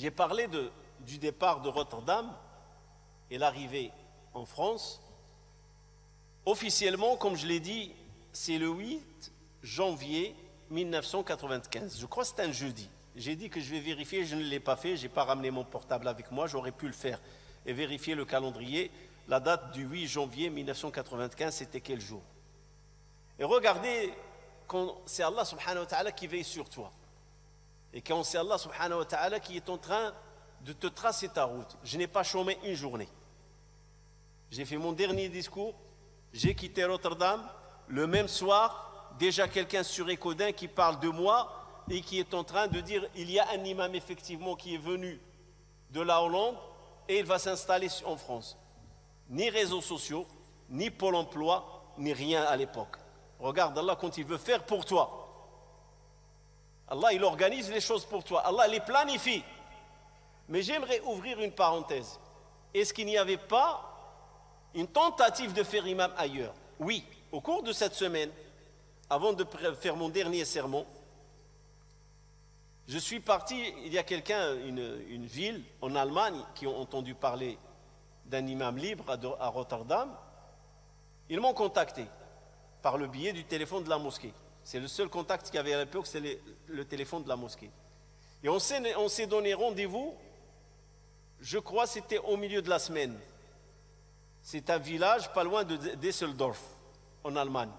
J'ai parlé du départ de Rotterdam et l'arrivée en France. Officiellement, comme je l'ai dit, c'est le 8 janvier 1995. Je crois que c'est un jeudi. J'ai dit que je vais vérifier, je ne l'ai pas fait, je n'ai pas ramené mon portable avec moi, j'aurais pu le faire et vérifier le calendrier. La date du 8 janvier 1995, c'était quel jour? Et regardez, quand c'est Allah subhanahu wa ta'ala qui veille sur toi. Et quand c'est Allah subhanahu wa ta'ala qui est en train de te tracer ta route. Je n'ai pas chômé une journée. J'ai fait mon dernier discours, j'ai quitté Rotterdam, le même soir, déjà quelqu'un sur Écodin qui parle de moi et qui est en train de dire il y a un imam effectivement qui est venu de la Hollande et il va s'installer en France. Ni réseaux sociaux, ni Pôle emploi, ni rien à l'époque. Regarde Allah quand il veut faire pour toi. Allah, il organise les choses pour toi. Allah les planifie. Mais j'aimerais ouvrir une parenthèse. Est-ce qu'il n'y avait pas une tentative de faire imam ailleurs? Oui, au cours de cette semaine, avant de faire mon dernier sermon, je suis parti, il y a quelqu'un, une ville en Allemagne, qui ont entendu parler d'un imam libre à Rotterdam. Ils m'ont contacté par le biais du téléphone de la mosquée. C'est le seul contact qu'il y avait à l'époque, c'est le téléphone de la mosquée. Et on s'est donné rendez-vous, je crois que c'était au milieu de la semaine. C'est un village pas loin de Düsseldorf, en Allemagne.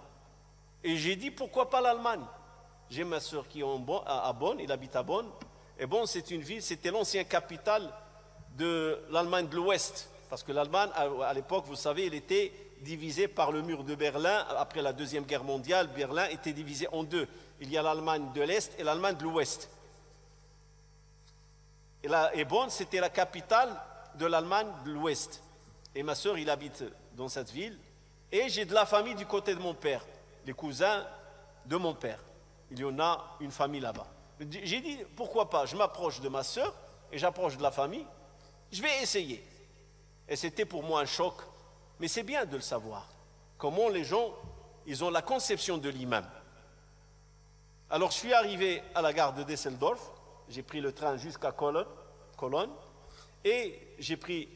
Et j'ai dit, pourquoi pas l'Allemagne? J'ai ma soeur qui est à Bonn, il habite à Bonn. Et Bonn, c'est une ville, c'était l'ancienne capitale de l'Allemagne de l'Ouest. Parce que l'Allemagne, à l'époque, vous savez, elle était divisée par le mur de Berlin. Après la Deuxième Guerre mondiale, Berlin était divisé en deux. Il y a l'Allemagne de l'Est et l'Allemagne de l'Ouest. Et Bonn, c'était la capitale de l'Allemagne de l'Ouest. Et ma soeur, il habite dans cette ville. Et j'ai de la famille du côté de mon père, les cousins de mon père. Il y en a une famille là-bas. J'ai dit, pourquoi pas, je m'approche de ma soeur et j'approche de la famille. Je vais essayer. Et c'était pour moi un choc. Mais c'est bien de le savoir. Comment les gens, ils ont la conception de l'imam. Alors je suis arrivé à la gare de Düsseldorf. J'ai pris le train jusqu'à Cologne. Et j'ai pris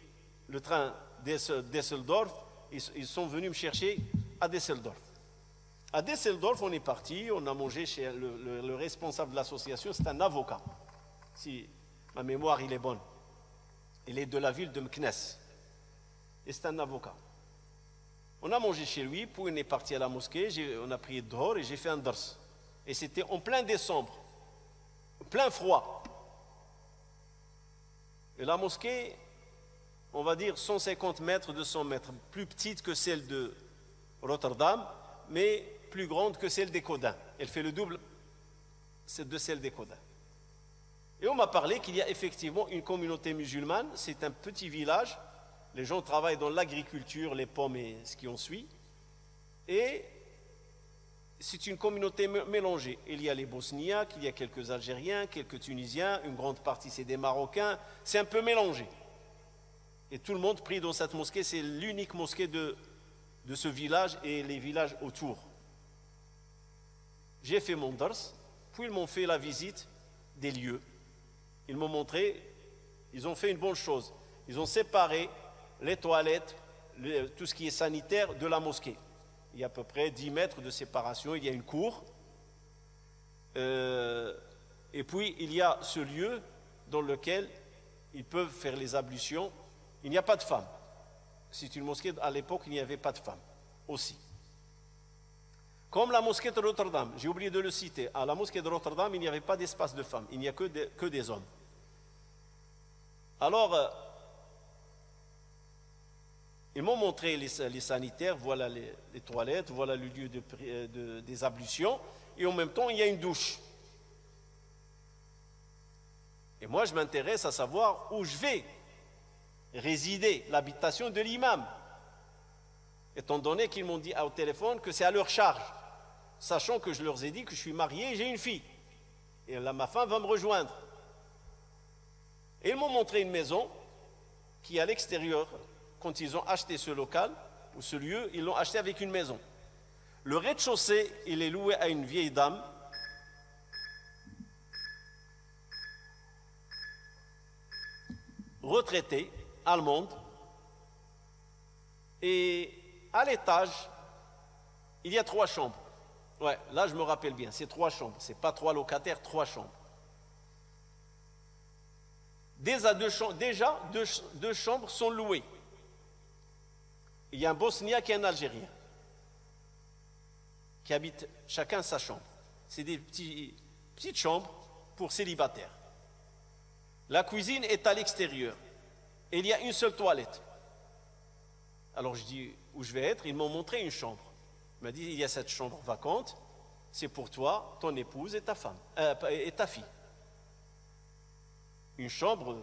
le train Düsseldorf. Ils sont venus me chercher à Düsseldorf. À Düsseldorf, on est parti, on a mangé chez le responsable de l'association, c'est un avocat. Si ma mémoire il est bonne. Il est de la ville de Meknès. Et c'est un avocat. On a mangé chez lui, puis on est parti à la mosquée, on a prié dehors et j'ai fait un dars. Et c'était en plein décembre, plein froid. Et la mosquée, on va dire 150 mètres, 200 mètres, plus petite que celle de Rotterdam, mais plus grande que celle des Codins. Elle fait le double de celle des Codins. Et on m'a parlé qu'il y a effectivement une communauté musulmane, c'est un petit village, les gens travaillent dans l'agriculture, les pommes et ce qui en suit, et c'est une communauté mélangée. Il y a les Bosniaques, il y a quelques Algériens, quelques Tunisiens, une grande partie c'est des Marocains, c'est un peu mélangé. Et tout le monde prie dans cette mosquée, c'est l'unique mosquée de ce village et les villages autour. J'ai fait mon dars, puis ils m'ont fait la visite des lieux. Ils m'ont montré, ils ont fait une bonne chose. Ils ont séparé les toilettes, tout ce qui est sanitaire de la mosquée. Il y a à peu près 10 mètres de séparation, il y a une cour. Et puis il y a ce lieu dans lequel ils peuvent faire les ablutions. Il n'y a pas de femmes. C'est une mosquée, à l'époque, il n'y avait pas de femmes aussi. Comme la mosquée de Rotterdam, j'ai oublié de le citer, à la mosquée de Rotterdam, il n'y avait pas d'espace de femmes, il n'y a que des hommes. Alors, ils m'ont montré les sanitaires, voilà les toilettes, voilà le lieu des ablutions, et en même temps, il y a une douche. Et moi, je m'intéresse à savoir où je vais résider, l'habitation de l'imam. Étant donné qu'ils m'ont dit au téléphone que c'est à leur charge, sachant que je leur ai dit que je suis marié et j'ai une fille. Et là, ma femme va me rejoindre. Et ils m'ont montré une maison qui est à l'extérieur. Quand ils ont acheté ce local, ou ce lieu, ils l'ont acheté avec une maison. Le rez-de-chaussée, il est loué à une vieille dame. retraitée, allemande. Et à l'étage, il y a 3 chambres. Ouais, là je me rappelle bien, c'est 3 chambres. C'est pas 3 locataires, 3 chambres. Déjà, 2 chambres sont louées. Il y a un Bosnien qui est un Algérien, qui habitent chacun sa chambre. C'est des petites chambres pour célibataires. La cuisine est à l'extérieur. Et il y a une seule toilette. Alors je dis où je vais être. Ils m'ont montré une chambre. Il m'a dit il y a cette chambre vacante. C'est pour toi, ton épouse et ta femme et ta fille. Une chambre,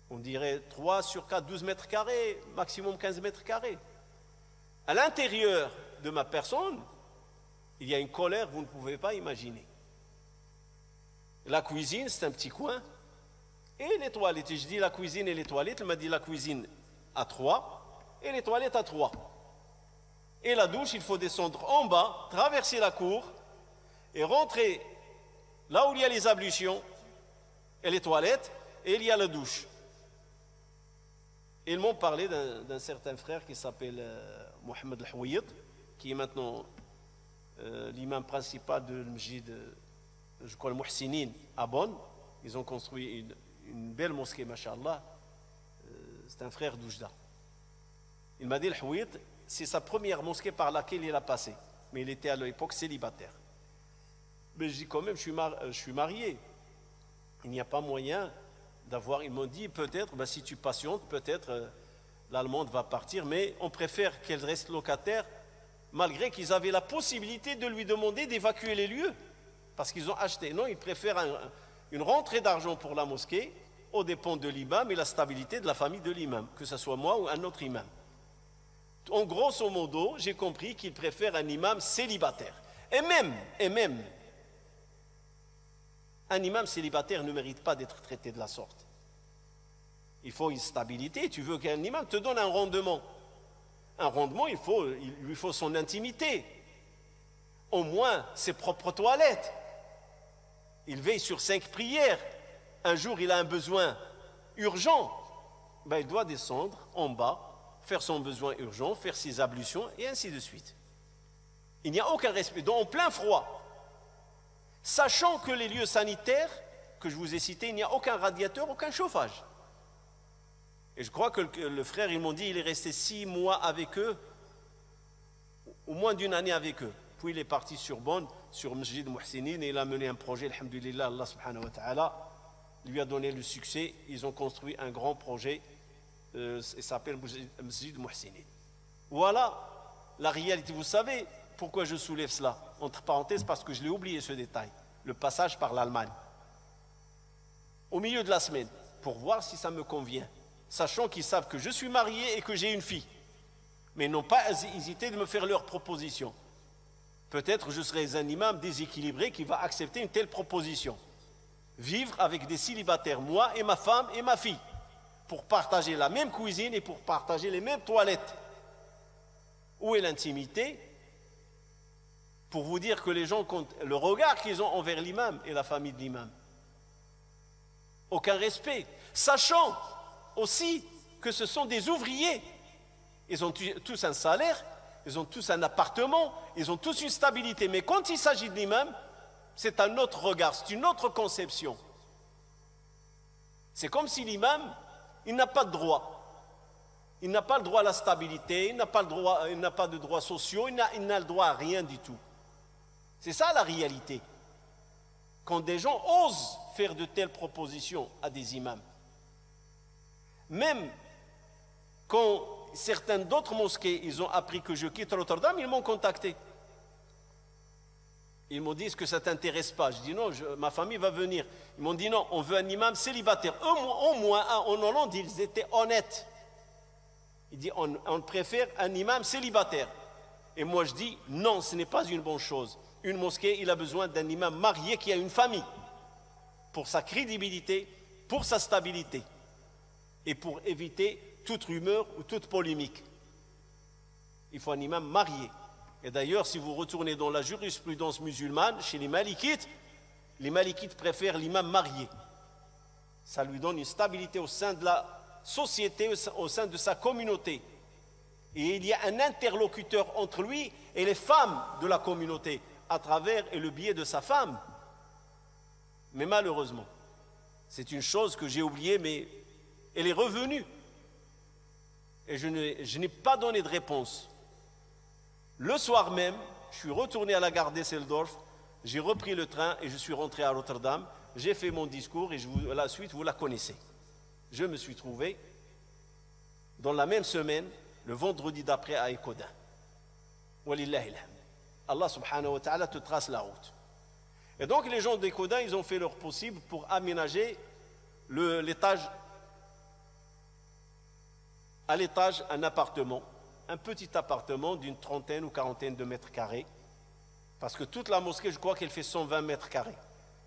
on dirait 3 sur 4, 12 mètres carrés, maximum 15 mètres carrés. À l'intérieur de ma personne, il y a une colère, vous ne pouvez pas imaginer. La cuisine, c'est un petit coin. Et les toilettes, je dis la cuisine et les toilettes, il m'a dit la cuisine à 3 et les toilettes à 3. Et la douche, il faut descendre en bas, traverser la cour et rentrer là où il y a les ablutions et les toilettes, et il y a la douche. Et ils m'ont parlé d'un certain frère qui s'appelle Mohamed El-Houïd, qui est maintenant l'imam principal de l'Mjid, je crois le Muhsinin à Bonn. Ils ont construit une belle mosquée, mashallah. C'est un frère d'Oujda. Il m'a dit, El-Houïd, c'est sa première mosquée par laquelle il a passé. Mais il était à l'époque célibataire. Mais je dis quand même, je suis marié. Il n'y a pas moyen d'avoir... Ils m'ont dit, peut-être, si tu patientes, peut-être l'Allemande va partir, mais on préfère qu'elle reste locataire, malgré qu'ils avaient la possibilité de lui demander d'évacuer les lieux. Parce qu'ils ont acheté. Non, ils préfèrent une rentrée d'argent pour la mosquée aux dépens de l'imam et la stabilité de la famille de l'imam, que ce soit moi ou un autre imam. En grosso modo, j'ai compris qu'ils préfèrent un imam célibataire. Et même, un imam célibataire ne mérite pas d'être traité de la sorte. Il faut une stabilité. Tu veux qu'un imam te donne un rendement. Un rendement, il lui faut son intimité. Au moins ses propres toilettes. Il veille sur 5 prières. Un jour, il a un besoin urgent. Il doit descendre en bas, faire son besoin urgent, faire ses ablutions, et ainsi de suite. Il n'y a aucun respect. Donc, en plein froid, sachant que les lieux sanitaires que je vous ai cités, il n'y a aucun radiateur, aucun chauffage. Et je crois que le frère, ils m'ont dit, il est resté 6 mois avec eux, ou moins d'une année avec eux. Puis il est parti sur Bonn, sur Mjid Muhsinin, et il a mené un projet, alhamdulillah, Allah subhanahu wa ta'ala lui a donné le succès. Ils ont construit un grand projet, il s'appelle Mjid Muhsinin. Voilà la réalité. Vous savez pourquoi je soulève cela? Entre parenthèses, parce que je l'ai oublié ce détail. Le passage par l'Allemagne. Au milieu de la semaine, pour voir si ça me convient. Sachant qu'ils savent que je suis marié et que j'ai une fille. Mais ils n'ont pas hésité de me faire leur proposition. Peut-être je serai un imam déséquilibré qui va accepter une telle proposition. Vivre avec des célibataires, moi et ma femme et ma fille, pour partager la même cuisine et pour partager les mêmes toilettes. Où est l'intimité? Pour vous dire que les gens comptent le regard qu'ils ont envers l'imam et la famille de l'imam. Aucun respect. Sachant aussi que ce sont des ouvriers. Ils ont tous un salaire, ils ont tous un appartement, ils ont tous une stabilité. Mais quand il s'agit de l'imam, c'est un autre regard, c'est une autre conception. C'est comme si l'imam, il n'a pas de droit. Il n'a pas le droit à la stabilité, il n'a pas de droits sociaux, il n'a le droit à rien du tout. C'est ça la réalité. Quand des gens osent faire de telles propositions à des imams, même quand certains d'autres mosquées, ils ont appris que je quitte Rotterdam, ils m'ont contacté. Ils m'ont dit, est-ce que ça ne t'intéresse pas? Je dis non, ma famille va venir. Ils m'ont dit non, on veut un imam célibataire. Au moins, en Hollande, ils étaient honnêtes. Ils disent, on préfère un imam célibataire. Et moi, je dis, non, ce n'est pas une bonne chose. Une mosquée, il a besoin d'un imam marié qui a une famille. Pour sa crédibilité, pour sa stabilité. Et pour éviter toute rumeur ou toute polémique. Il faut un imam marié. Et d'ailleurs, si vous retournez dans la jurisprudence musulmane, chez les malikites préfèrent l'imam marié. Ça lui donne une stabilité au sein de la société, au sein de sa communauté. Et il y a un interlocuteur entre lui et les femmes de la communauté, à travers et le biais de sa femme. Mais malheureusement, c'est une chose que j'ai oubliée, mais elle est revenue. Et je n'ai pas donné de réponse. Le soir même, je suis retourné à la gare d'Esseldorf, j'ai repris le train et je suis rentré à Rotterdam. J'ai fait mon discours et la suite, vous la connaissez. Je me suis trouvé dans la même semaine, le vendredi d'après à Ekoda. Walillahi alhamd. Allah subhanahu wa ta'ala te trace la route. Et donc les gens d'Ekoda, ils ont fait leur possible pour aménager l'étage, à l'étage un appartement, un petit appartement d'une trentaine ou quarantaine de mètres carrés, parce que toute la mosquée, je crois qu'elle fait 120 mètres carrés.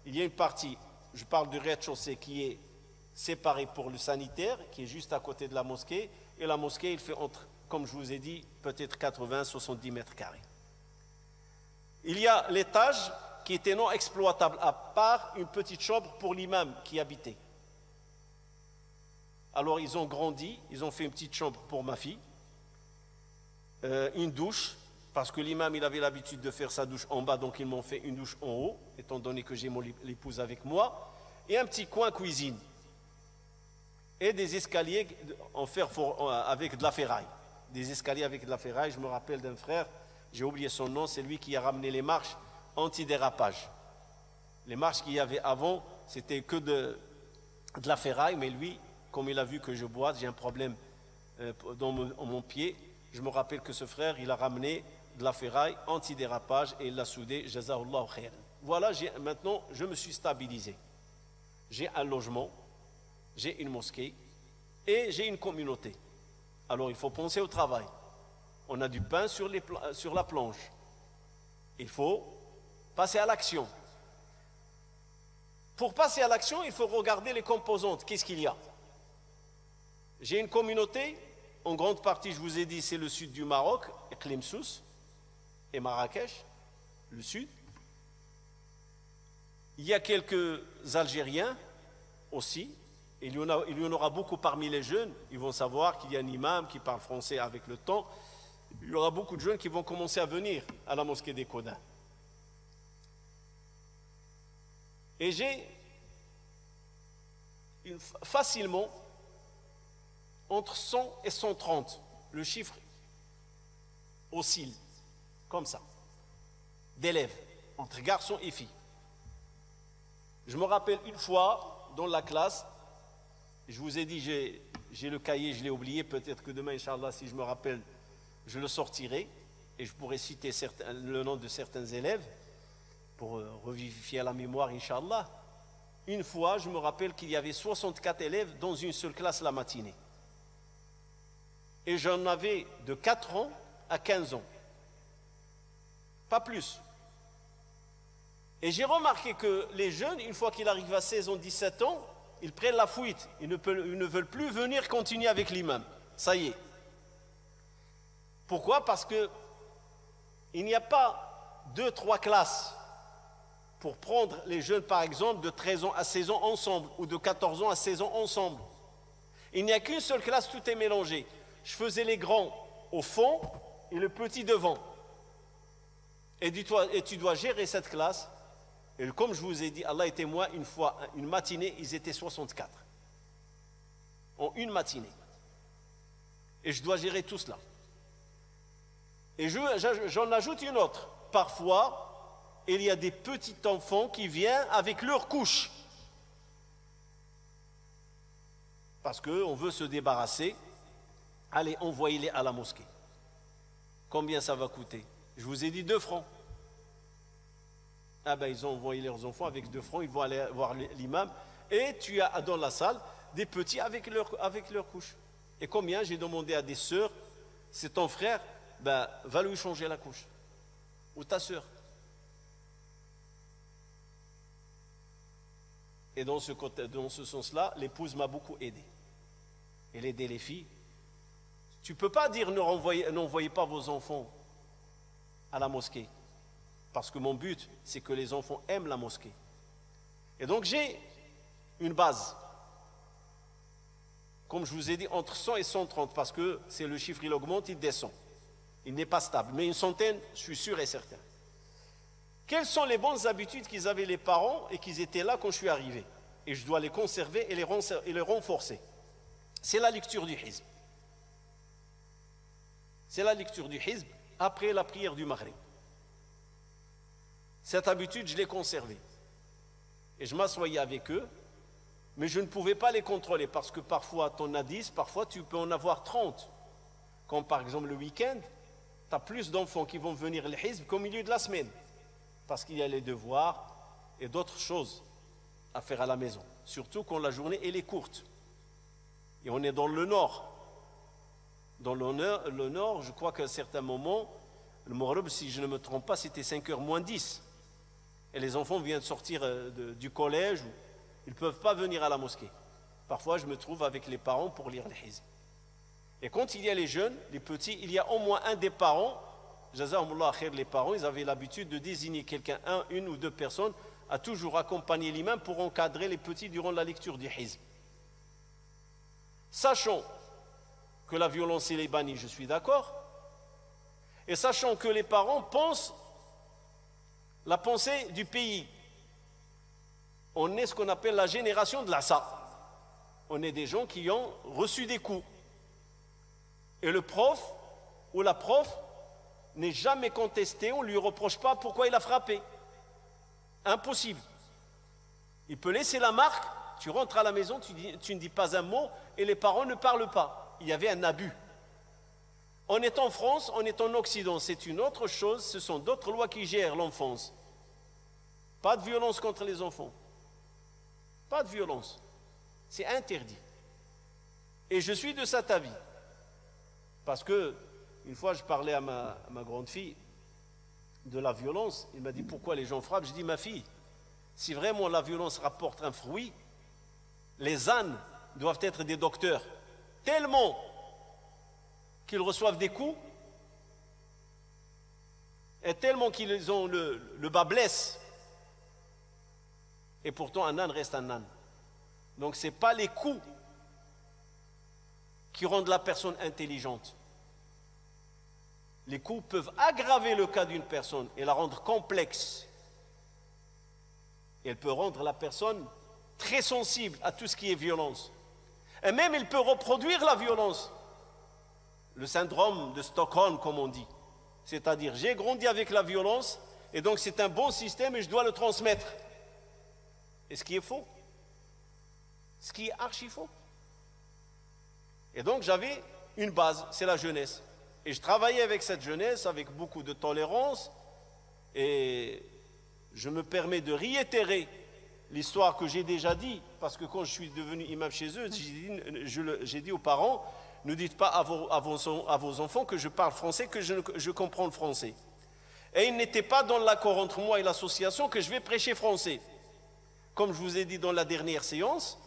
Il y a une partie, je parle du rez-de-chaussée, qui est séparée pour le sanitaire, qui est juste à côté de la mosquée, et la mosquée, il fait entre, comme je vous ai dit, peut-être 80-70 mètres carrés. Il y a l'étage qui était non exploitable, à part une petite chambre pour l'imam qui habitait. Alors ils ont grandi, ils ont fait une petite chambre pour ma fille, une douche, parce que l'imam il avait l'habitude de faire sa douche en bas, donc ils m'ont fait une douche en haut, étant donné que j'ai mon épouse avec moi, et un petit coin cuisine, et des escaliers en fer avec de la ferraille. Des escaliers avec de la ferraille, je me rappelle d'un frère, j'ai oublié son nom, c'est lui qui a ramené les marches anti-dérapage. Les marches qu'il y avait avant, c'était que de la ferraille, mais lui, comme il a vu que je boite, j'ai un problème dans mon pied, je me rappelle que ce frère, il a ramené de la ferraille anti-dérapage et il l'a soudé, jazahullahu khairan. Voilà, maintenant, je me suis stabilisé. J'ai un logement, j'ai une mosquée et j'ai une communauté. Alors, il faut penser au travail. On a du pain sur la planche. Il faut passer à l'action. Pour passer à l'action, il faut regarder les composantes. Qu'est-ce qu'il y a? J'ai une communauté, en grande partie, je vous ai dit, c'est le sud du Maroc, Klemsous et Marrakech, le sud. Il y a quelques Algériens aussi. Il y en aura beaucoup parmi les jeunes. Ils vont savoir qu'il y a un imam qui parle français avec le temps. Il y aura beaucoup de jeunes qui vont commencer à venir à la mosquée des Codins. Et j'ai facilement entre 100 et 130, le chiffre oscille, comme ça, d'élèves, entre garçons et filles. Je me rappelle une fois, dans la classe, je vous ai dit, j'ai le cahier, je l'ai oublié, peut-être que demain, Inch'Allah, si je me rappelle, je le sortirai, et je pourrai citer le nom de certains élèves, pour revivifier la mémoire, Inch'Allah. Une fois, je me rappelle qu'il y avait 64 élèves dans une seule classe la matinée. Et j'en avais de 4 ans à 15 ans. Pas plus. Et j'ai remarqué que les jeunes, une fois qu'ils arrivent à 16 ans, 17 ans, ils prennent la fuite. Ils ne veulent plus venir continuer avec l'imam. Ça y est. Pourquoi? Parce que il n'y a pas 2-3 classes pour prendre les jeunes, par exemple, de 13 ans à 16 ans ensemble, ou de 14 ans à 16 ans ensemble. Il n'y a qu'une seule classe, tout est mélangé. Je faisais les grands au fond et le petit devant. Et tu dois gérer cette classe. Et comme je vous ai dit, Allah est témoin, une fois, une matinée, ils étaient 64. En une matinée. Et je dois gérer tout cela. Et j'en ajoute une autre. Parfois, il y a des petits enfants qui viennent avec leur couche. Parce qu'on veut se débarrasser. Allez, envoyez-les à la mosquée. Combien ça va coûter? Je vous ai dit 2 francs. Ah ben, ils ont envoyé leurs enfants avec 2 francs, ils vont aller voir l'imam. Et tu as dans la salle des petits avec leur couche. Et combien? J'ai demandé à des sœurs, c'est ton frère, ben, va lui changer la couche. Ou ta sœur. Et dans ce sens-là, l'épouse m'a beaucoup aidé. Elle aidait les filles. Tu ne peux pas dire n'envoyez pas vos enfants à la mosquée. Parce que mon but, c'est que les enfants aiment la mosquée. Et donc j'ai une base. comme je vous ai dit, entre 100 et 130, parce que c'est le chiffre, il augmente, il descend. Il n'est pas stable, mais une centaine, je suis sûr et certain. Quelles sont les bonnes habitudes qu'ils avaient les parents et qu'ils étaient là quand je suis arrivé? Et je dois les conserver et les renforcer. C'est la lecture du hizb. C'est la lecture du hizb après la prière du maghrib. Cette habitude, je l'ai conservée. Et je m'assoyais avec eux, mais je ne pouvais pas les contrôler parce que parfois tu en as 10, parfois tu peux en avoir 30. Comme par exemple le week-end, tu as plus d'enfants qui vont venir le hizb qu'au milieu de la semaine. Parce qu'il y a les devoirs et d'autres choses à faire à la maison. Surtout quand la journée elle est courte. Et on est dans le nord. Dans le nord, je crois qu'à un certain moment, le Maghrib, si je ne me trompe pas, c'était 5h moins 10. Et les enfants viennent de sortir du collège. Ils ne peuvent pas venir à la mosquée. Parfois, je me trouve avec les parents pour lire le hizb. Et quand il y a les jeunes, les petits, il y a au moins un des parents, Jazahumullah khair, les parents, ils avaient l'habitude de désigner quelqu'un, une ou deux personnes, à toujours accompagner l'imam pour encadrer les petits durant la lecture du hizb. Sachant que la violence est bannie, je suis d'accord, et sachant que les parents pensent la pensée du pays. On est ce qu'on appelle la génération de l'assa. On est des gens qui ont reçu des coups. Et le prof ou la prof n'est jamais contesté, on ne lui reproche pas pourquoi il a frappé. Impossible. Il peut laisser la marque, tu rentres à la maison, tu ne dis pas un mot et les parents ne parlent pas. Il y avait un abus. On est en France, on est en Occident, c'est une autre chose, ce sont d'autres lois qui gèrent l'enfance. Pas de violence contre les enfants. Pas de violence. C'est interdit. Et je suis de cet avis. Parce que, une fois, je parlais à ma grande fille de la violence. Il m'a dit, pourquoi les gens frappent? Je dis, ma fille, si vraiment la violence rapporte un fruit, les ânes doivent être des docteurs. Tellement qu'ils reçoivent des coups, et tellement qu'ils ont le bas blesse. Et pourtant, un âne reste un âne. Donc, ce n'est pas les coups qui rendent la personne intelligente. Les coups peuvent aggraver le cas d'une personne et la rendre complexe. Et elle peut rendre la personne très sensible à tout ce qui est violence. Et même, elle peut reproduire la violence. Le syndrome de Stockholm, comme on dit. C'est-à-dire, j'ai grandi avec la violence, et donc c'est un bon système et je dois le transmettre. Et ce qui est faux. Ce qui est archi faux. Et donc j'avais une base, c'est la jeunesse. Et je travaillais avec cette jeunesse, avec beaucoup de tolérance. Et je me permets de réitérer l'histoire que j'ai déjà dit, parce que quand je suis devenu imam chez eux, j'ai dit aux parents, ne dites pas à vos enfants que je parle français, que je comprends le français. Et il n'était pas dans l'accord entre moi et l'association que je vais prêcher français. Comme je vous ai dit dans la dernière séance,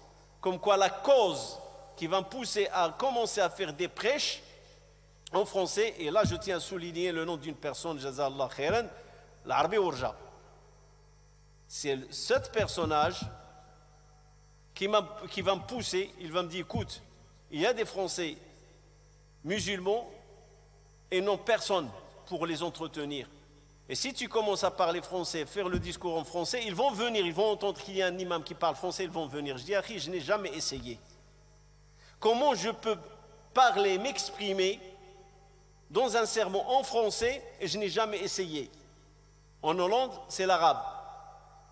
comme quoi la cause qui va me pousser à commencer à faire des prêches en français, et là je tiens à souligner le nom d'une personne, Jazallah khairan, l'Arbi Ourja. C'est ce personnage qui va me pousser, il va me dire, écoute, il y a des Français musulmans et non personne pour les entretenir. Et si tu commences à parler français, faire le discours en français, ils vont venir, ils vont entendre qu'il y a un imam qui parle français, ils vont venir. Je dis, Akhi, je n'ai jamais essayé. Comment je peux parler, m'exprimer dans un sermon en français et je n'ai jamais essayé? En Hollande, c'est l'arabe.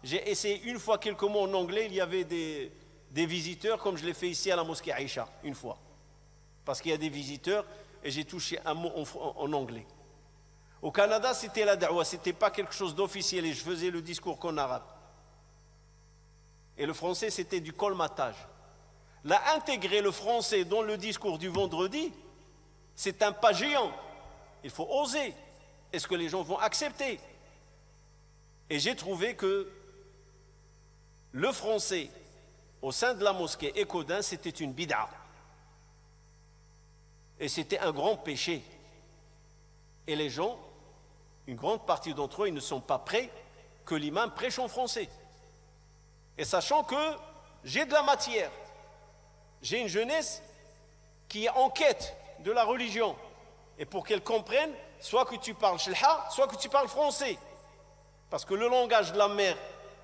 J'ai essayé une fois quelques mots en anglais, il y avait des visiteurs, comme je l'ai fait ici à la mosquée Aïcha, une fois. Parce qu'il y a des visiteurs et j'ai touché un mot en anglais. Au Canada, c'était la da'wa, ce n'était pas quelque chose d'officiel et je faisais le discours qu'en arabe. Et le français, c'était du colmatage. Là, intégrer le français dans le discours du vendredi, c'est un pas géant. Il faut oser. Est-ce que les gens vont accepter? Et j'ai trouvé que le français au sein de la mosquée Écodin, c'était une bid'a. Et c'était un grand péché. Et les gens, une grande partie d'entre eux, ils ne sont pas prêts que l'imam prêche en français. Et sachant que j'ai de la matière, j'ai une jeunesse qui est en quête de la religion. Et pour qu'elle comprenne, soit que tu parles shlha, soit que tu parles français. Parce que le langage de la mère,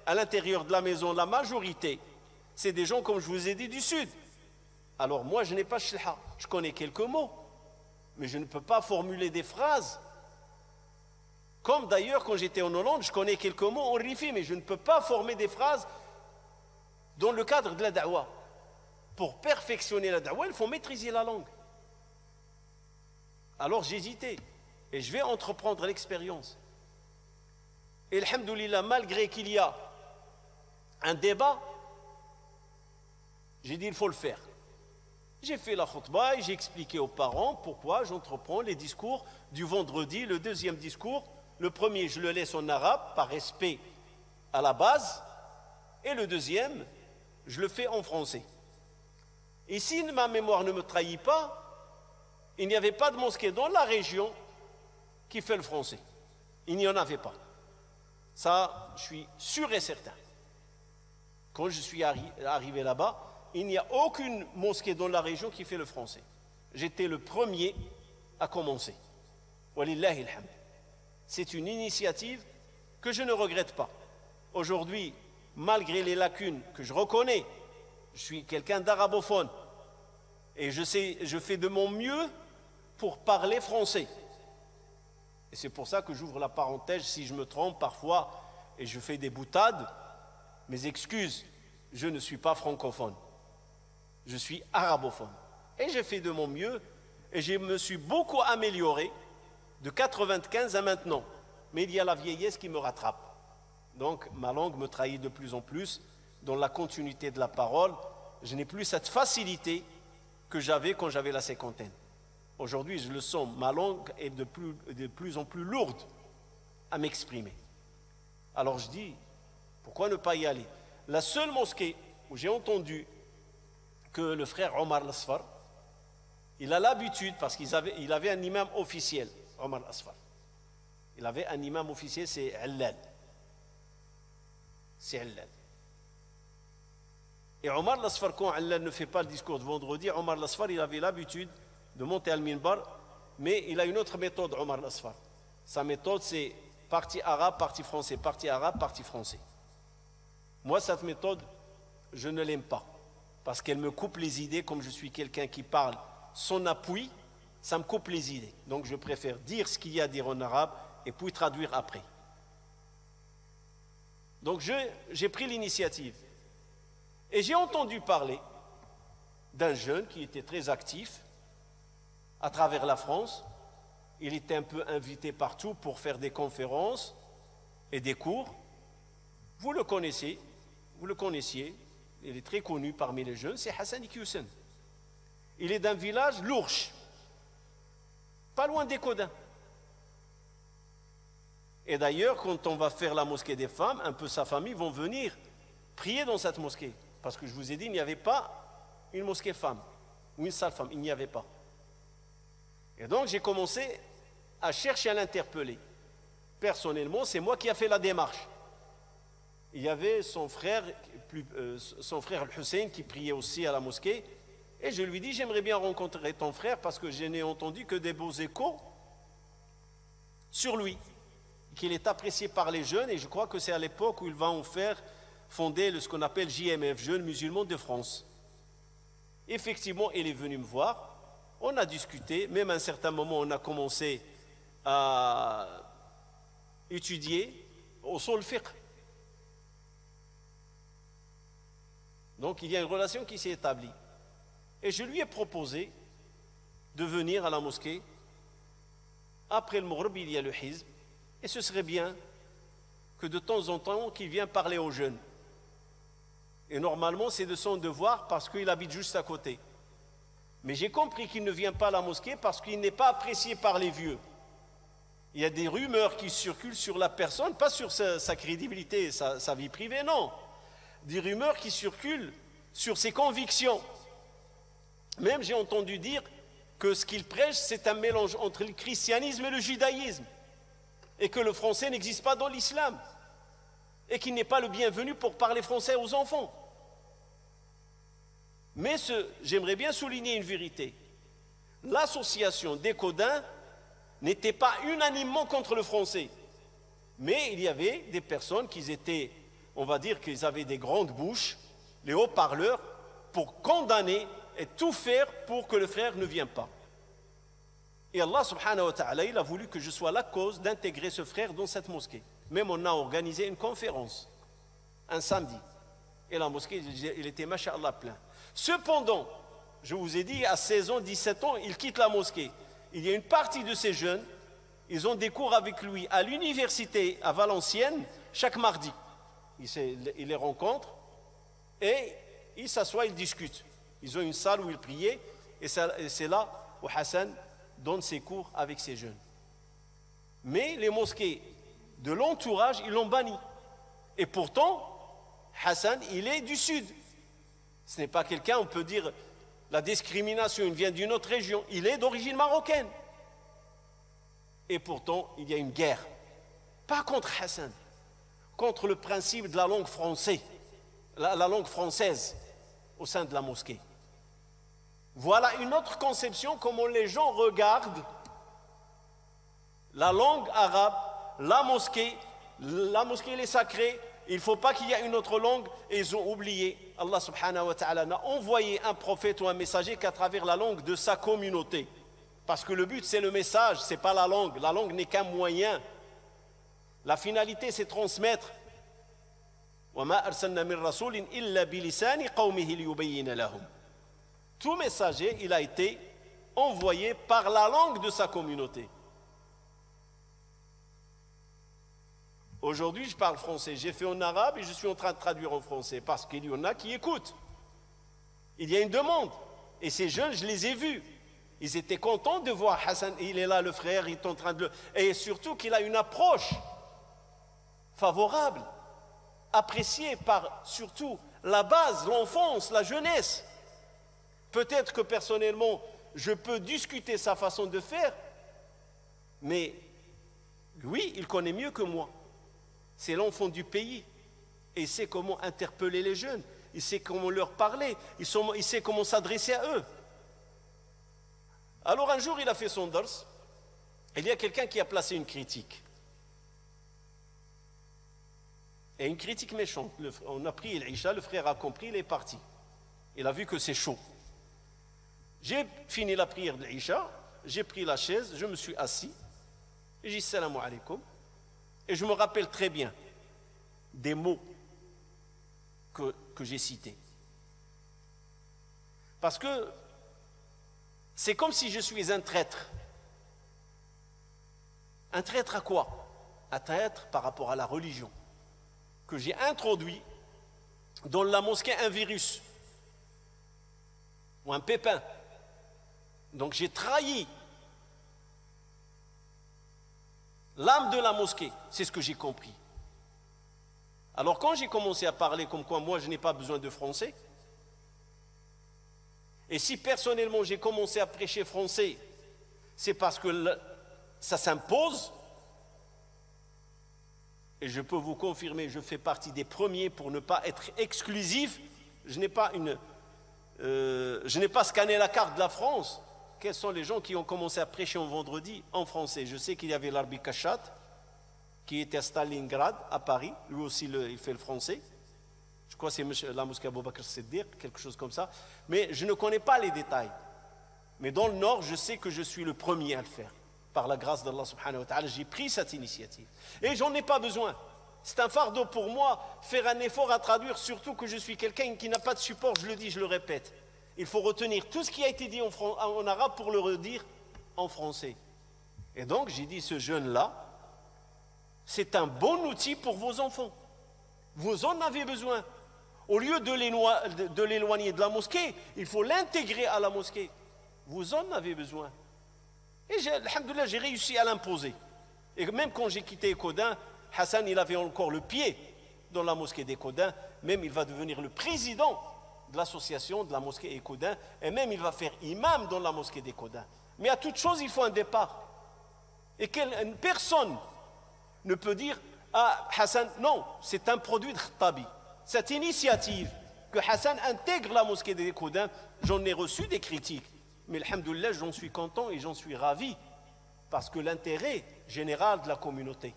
à l'intérieur de la maison, la majorité, c'est des gens, comme je vous ai dit, du Sud. Alors moi, je n'ai pas shlha. Je connais quelques mots, mais je ne peux pas formuler des phrases. Comme d'ailleurs, quand j'étais en Hollande, je connais quelques mots en rifi, mais je ne peux pas former des phrases dans le cadre de la da'wah. Pour perfectionner la da'wah, il faut maîtriser la langue. Alors j'hésitais, et je vais entreprendre l'expérience. Et alhamdoulilah, malgré qu'il y a un débat, j'ai dit il faut le faire. J'ai fait la khutbah et j'ai expliqué aux parents pourquoi j'entreprends les discours du vendredi, le deuxième discours. Le premier, je le laisse en arabe, par respect à la base, et le deuxième, je le fais en français. Et si ma mémoire ne me trahit pas, il n'y avait pas de mosquée dans la région qui fait le français. Il n'y en avait pas. Ça, je suis sûr et certain. Quand je suis arrivé là-bas, il n'y a aucune mosquée dans la région qui fait le français. J'étais le premier à commencer. Walillahi alhamd. C'est une initiative que je ne regrette pas. Aujourd'hui, malgré les lacunes que je reconnais, je suis quelqu'un d'arabophone. Et je fais de mon mieux pour parler français. Et c'est pour ça que j'ouvre la parenthèse si je me trompe parfois et je fais des boutades. Mes excuses, je ne suis pas francophone. Je suis arabophone. Et j'ai fait de mon mieux et je me suis beaucoup amélioré de 95 à maintenant. Mais il y a la vieillesse qui me rattrape. Donc ma langue me trahit de plus en plus. Dans la continuité de la parole, je n'ai plus cette facilité que j'avais quand j'avais la cinquantaine. Aujourd'hui, je le sens, ma langue est de plus en plus lourde à m'exprimer. Alors je dis, pourquoi ne pas y aller? La seule mosquée où j'ai entendu que le frère Omar Lasfar, il a l'habitude, parce qu'il avait un imam officiel, Omar Lasfar. Il avait un imam officiel, c'est Allal. C'est Allal. Et Omar Lasfar, quand Allal ne fait pas le discours de vendredi, Omar Lasfar, il avait l'habitude de monter à al-minbar, mais il a une autre méthode, Omar Lasfar. Sa méthode, c'est partie arabe, partie français, partie arabe, partie français. Moi, cette méthode, je ne l'aime pas, parce qu'elle me coupe les idées, comme je suis quelqu'un qui parle sans appui, ça me coupe les idées. Donc je préfère dire ce qu'il y a à dire en arabe, et puis traduire après. Donc j'ai pris l'initiative. Et j'ai entendu parler d'un jeune qui était très actif à travers la France. Il était un peu invité partout pour faire des conférences et des cours. Vous le connaissez, vous le connaissiez, il est très connu parmi les jeunes, c'est Hassan Iqiyoussen. Il est d'un village, Lourche, pas loin des Codins. Et d'ailleurs, quand on va faire la mosquée des femmes, un peu sa famille vont venir prier dans cette mosquée. Parce que je vous ai dit, il n'y avait pas une mosquée femme ou une salle femme, il n'y avait pas. Et donc j'ai commencé à chercher à l'interpeller. Personnellement, c'est moi qui ai fait la démarche. Il y avait son frère Hussein qui priait aussi à la mosquée. Et je lui dis, j'aimerais bien rencontrer ton frère parce que je n'ai entendu que des beaux échos sur lui. Qu'il est apprécié par les jeunes et je crois que c'est à l'époque où il va en faire fonder ce qu'on appelle JMF, Jeunes Musulmans de France. Effectivement, il est venu me voir, on a discuté, même à un certain moment, on a commencé à étudier au sol fiqh. Donc il y a une relation qui s'est établie. Et je lui ai proposé de venir à la mosquée. Après le Maghrib, il y a le Hizb. Et ce serait bien que de temps en temps, qu'il vienne parler aux jeunes. Et normalement, c'est de son devoir parce qu'il habite juste à côté. Mais j'ai compris qu'il ne vient pas à la mosquée parce qu'il n'est pas apprécié par les vieux. Il y a des rumeurs qui circulent sur la personne, pas sur sa crédibilité, sa vie privée, non. Des rumeurs qui circulent sur ses convictions. Même j'ai entendu dire que ce qu'il prêche, c'est un mélange entre le christianisme et le judaïsme. Et que le français n'existe pas dans l'islam. Et qu'il n'est pas le bienvenu pour parler français aux enfants. Mais j'aimerais bien souligner une vérité. l'association des Codins n'était pas unanimement contre le français. Mais il y avait des personnes qui étaient, on va dire qu'ils avaient des grandes bouches, les haut-parleurs, pour condamner et tout faire pour que le frère ne vienne pas. Et Allah subhanahu wa ta'ala, il a voulu que je sois la cause d'intégrer ce frère dans cette mosquée. Même on a organisé une conférence un samedi. Et la mosquée, il était masha'Allah plein. Cependant, je vous ai dit, à 16 ans, 17 ans, il quitte la mosquée. Il y a une partie de ces jeunes, ils ont des cours avec lui à l'université à Valenciennes chaque mardi. Il les rencontre et ils s'assoient, ils discutent. Ils ont une salle où ils priaient et c'est là où Hassan donne ses cours avec ces jeunes. Mais les mosquées de l'entourage, ils l'ont banni. Et pourtant, Hassan, il est du sud. Ce n'est pas quelqu'un, on peut dire, la discrimination, il vient d'une autre région. Il est d'origine marocaine. Et pourtant, il y a une guerre. Pas contre Hassan, contre le principe de la langue française, la langue française au sein de la mosquée. Voilà une autre conception, comment les gens regardent la langue arabe, la mosquée elle est sacrée, il ne faut pas qu'il y ait une autre langue, et ils ont oublié. Allah subhanahu wa ta'ala n'a envoyé un prophète ou un messager qu'à travers la langue de sa communauté. Parce que le but c'est le message, ce n'est pas la langue n'est qu'un moyen. La finalité c'est transmettre. وَمَا أَرْسَلْنَا مِن رَّسُولٍ إِلَّا بِلِسَانِ قَوْمِهِ لِيُبَيِّنَ لَهُمْ. Tout messager, il a été envoyé par la langue de sa communauté. Aujourd'hui, je parle français. J'ai fait en arabe et je suis en train de traduire en français parce qu'il y en a qui écoutent. Il y a une demande. Et ces jeunes, je les ai vus. Ils étaient contents de voir Hassan. Il est là, le frère, il est en train de le... Et surtout qu'il a une approche favorable, appréciée par surtout la base, l'enfance, la jeunesse. Peut-être que personnellement, je peux discuter sa façon de faire, mais lui, il connaît mieux que moi. C'est l'enfant du pays. Et il sait comment interpeller les jeunes. Il sait comment leur parler. Il sait comment s'adresser à eux. Alors un jour, il a fait son dars. Et il y a quelqu'un qui a placé une critique. Et une critique méchante. On a pris l'Isha, le frère a compris, il est parti. Il a vu que c'est chaud. J'ai fini la prière de l'Isha, j'ai pris la chaise, je me suis assis, et j'ai dit salam alaikum. Et je me rappelle très bien des mots que j'ai cités. Parce que c'est comme si je suis un traître. Un traître à quoi? Un traître par rapport à la religion. Que j'ai introduit dans la mosquée un virus ou un pépin. Donc j'ai trahi l'âme de la mosquée, c'est ce que j'ai compris. Alors quand j'ai commencé à parler comme quoi moi je n'ai pas besoin de français, et si personnellement j'ai commencé à prêcher français, c'est parce que ça s'impose, et je peux vous confirmer, je fais partie des premiers pour ne pas être exclusif, je n'ai pas scanné la carte de la France. Quels sont les gens qui ont commencé à prêcher en vendredi en français? Je sais qu'il y avait l'Arbi Kachat, qui était à Stalingrad, à Paris. Lui aussi, il fait le français. Je crois que c'est la mosquée Abou Bakr Siddiq, quelque chose comme ça. Mais je ne connais pas les détails. Mais dans le Nord, je sais que je suis le premier à le faire. Par la grâce d'Allah subhanahu wa ta'ala, j'ai pris cette initiative. Et j'en ai pas besoin. C'est un fardeau pour moi, faire un effort à traduire, surtout que je suis quelqu'un qui n'a pas de support, je le dis, je le répète. Il faut retenir tout ce qui a été dit en arabe pour le redire en français. Et donc, j'ai dit, ce jeune-là, c'est un bon outil pour vos enfants. Vous en avez besoin. Au lieu de l'éloigner de la mosquée, il faut l'intégrer à la mosquée. Vous en avez besoin. Et alhamdoulilah, j'ai réussi à l'imposer. Et même quand j'ai quitté Codin, Hassan, il avait encore le pied dans la mosquée des Codins. Même il va devenir le président de l'association de la mosquée Codin. Et même il va faire imam dans la mosquée des Codins. Mais à toute chose, il faut un départ. Et personne ne peut dire, ah, Hassan, non, c'est un produit de Khattabi. Cette initiative que Hassan intègre la mosquée des Codins, j'en ai reçu des critiques. Mais alhamdoulilah, j'en suis content et j'en suis ravi, parce que l'intérêt général de la communauté.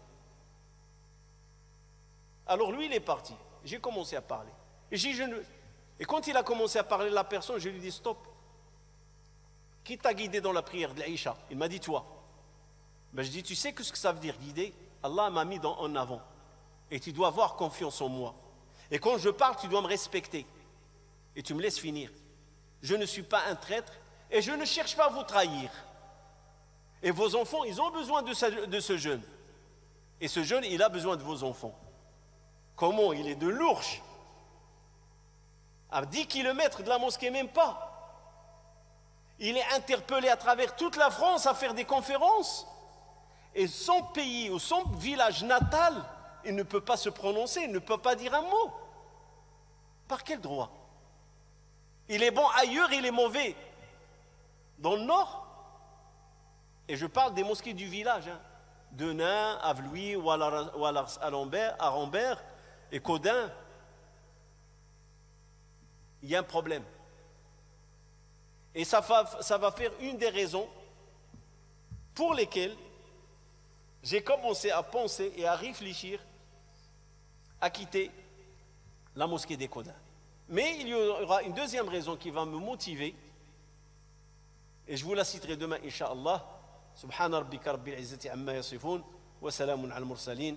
Alors lui, il est parti. J'ai commencé à parler. Et quand il a commencé à parler, la personne, je lui ai dit stop. Qui t'a guidé dans la prière de l'Aïcha? Il m'a dit toi. Ben, je dis, tu sais ce que ça veut dire guider? Allah m'a mis en avant. Et tu dois avoir confiance en moi. Et quand je parle, tu dois me respecter. Et tu me laisses finir. Je ne suis pas un traître et je ne cherche pas à vous trahir. Et vos enfants, ils ont besoin de ce jeune. Et ce jeune, il a besoin de vos enfants. Comment? Il est de l'Ourche. À 10 kilomètres de la mosquée, même pas. Il est interpellé à travers toute la France à faire des conférences. Et son pays ou son village natal, il ne peut pas se prononcer, il ne peut pas dire un mot. Par quel droit? Il est bon ailleurs, il est mauvais dans le nord. Et je parle des mosquées du village, hein. De Nain, Avlouis, à Rambert et Caudin. Il y a un problème. Et ça va faire une des raisons pour lesquelles j'ai commencé à penser et à réfléchir à quitter la mosquée des Caudins. Mais il y aura une deuxième raison qui va me motiver, et je vous la citerai demain, Inch'Allah. Subhana rabbika rabbil izzati amma yasifun, wa salamun al mursalin.